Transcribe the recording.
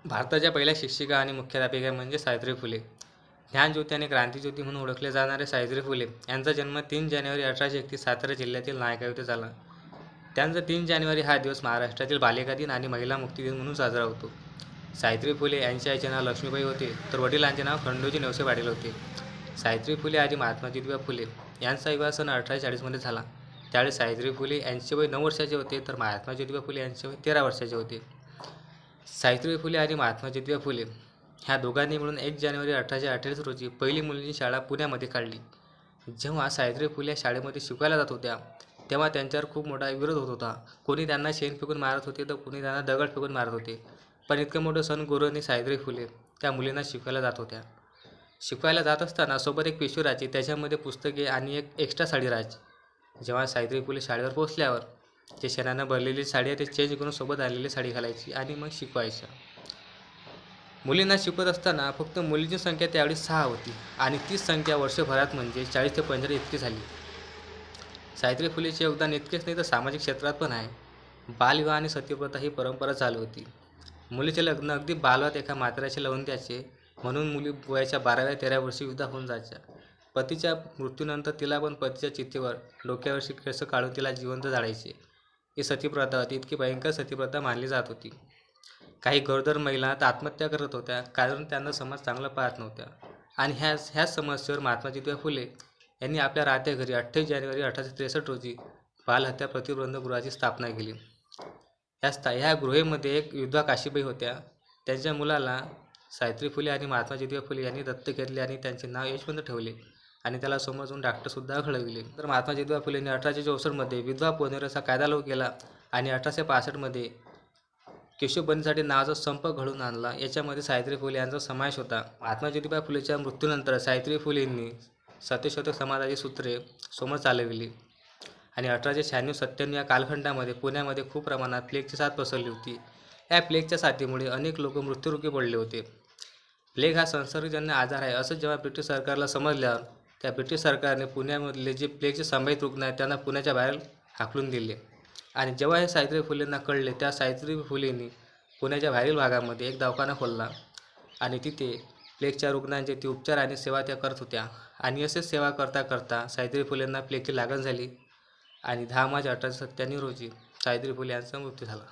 भारताच्या पहिल्या शिक्षिका आणि मुख्याध्यापिका म्हणजे सावित्री फुले. ज्ञानज्योती आणि क्रांतिज्योती म्हणून ओळखले जाणारे सावित्री फुले यांचा जन्म 3 जानेवारी 1831 सातारा जिल्ह्यातील नायगाव येथे झाला. त्यांचा 3 जानेवारी हा दिवस महाराष्ट्रातील बालिका दिन आणि महिला मुक्ती दिन म्हणून साजरा होतो. सावित्री फुले यांच्या आईचे नाव लक्ष्मीबाई होते, तर वडिलांचे नाव खंडोजी नेवसे पाटील होते. सावित्री फुले आणि महात्मा ज्योतिबा फुले यांचा विवाह सन 1840 मध्ये झाला. त्यावेळी सावित्री फुले यांचे वय 9 वर्षाचे होते, तर महात्मा ज्योतिबा फुले यांचे वय 13 वर्षाचे होते. सावित्री फुले आणि महात्मा ज्योतिबा फुले ह्या दोघांनी मिळून 1 जानेवारी 1828 रोजी पहिली मुलींची शाळा पुण्यामध्ये काढली. जेव्हा सावित्री फुले शाळेमध्ये शिकवायला जात होत्या तेव्हा त्यांच्यावर खूप मोठा विरोध होत होता. कोणी त्यांना शेण फेकून मारत होते, तर कोणी त्यांना दगड फेकून मारत होते. पण इतकं मोठं सण गुरूंनी सावित्री फुले त्या मुलींना शिकवायला जात होत्या. शिकवायला जात असताना सोबत एक पिशवी राहायची, त्याच्यामध्ये पुस्तके आणि एक एक्स्ट्रा साडी राहायची. जेव्हा सावित्री फुले शाळेवर पोहोचल्यावर जे शेणानं भरलेली साडी आहे ते चेंज करून सोबत आलेली साडी घालायची आणि मग शिकवायच्या. मुलींना शिकवत असताना फक्त मुलींची संख्या त्यावेळी 6 होती आणि तीच संख्या वर्षभरात म्हणजे 40 ते 50 इतकी झाली. सावित्री फुलेचे योगदान इतकेच नाही तर सामाजिक क्षेत्रात पण आहे. बालविवाह आणि सतीप्रथा ही परंपरा चालू होती. मुलीचे लग्न अगदी बालवयात एका म्हाताऱ्याशी लावून द्यायचे, म्हणून मुली वयाच्या 12व्या-13व्या वर्षी विधवा होऊन जायच्या. पतीच्या मृत्यूनंतर तिला पण पतीच्या चितेवर डोक्यावरची केस काढून तिला जिवंत जाळायचे. ही सतीप्रथा होती. इतकी भयंकर सतीप्रथा मानली जात होती. काही गरोदर महिला तर आत्महत्या करत होत्या, कारण त्यांना समाज चांगला पाहत नव्हता. आणि ह्याच समस्येवर महात्मा ज्योतिबा फुले यांनी आपल्या राहत्या घरी 28 जानेवारी 1863 रोजी बालहत्या प्रतिबंध गृहाची स्थापना केली. ह्या गृहेमध्ये एक विधवा काशीबाई होत्या. त्यांच्या मुलाला सावित्री फुले आणि महात्मा ज्योतिबा फुले यांनी दत्तक घेतले आणि त्यांचे नाव यशवंत ठेवले आणि त्याला समजून डॉक्टरसुद्धा घडविले. तर महात्मा ज्योतिबा फुलेंनी 1864 मध्ये विधवा पुनर्वसनाचा कायदा लागू केला आणि 1865 मध्ये केशवबंदीसाठी नावाचा संप घडवून आणला. याच्यामध्ये सावित्री फुले यांचा समावेश होता. महात्मा ज्योतिबा फुलेच्या मृत्यूनंतर सावित्री फुलेंनी सत्यशोधक समाजाची सूत्रे समोर चालविली आणि 1896-97 या कालखंडामध्ये पुण्यामध्ये खूप प्रमाणात प्लेगची साथ पसरली होती. या प्लेगच्या साथीमुळे अनेक लोक मृत्युमुखी पडले होते. प्लेग हा संसर्गजन्य आजार आहे असं जेव्हा ब्रिटिश सरकारला समजल्यावर त्या ब्रिटिश सरकारने पुण्यामधले जे प्लेगचे संभावित रुग्ण आहेत त्यांना पुण्याच्या बाहेर हाकलून दिले. आणि जेव्हा हे सावित्री फुलेंना कळले, त्या सावित्री फुलेंनी पुण्याच्या बाहेरील भागामध्ये एक दवाखाना खोलला आणि तिथे प्लेगच्या रुग्णांचे ते उपचार आणि सेवा त्या करत होत्या. आणि असेच सेवा करता करता सावित्री फुलेंना प्लेगची लागण झाली आणि 10 मार्च 1897 रोजी सावित्री फुले यांचा मृत्यू झाला.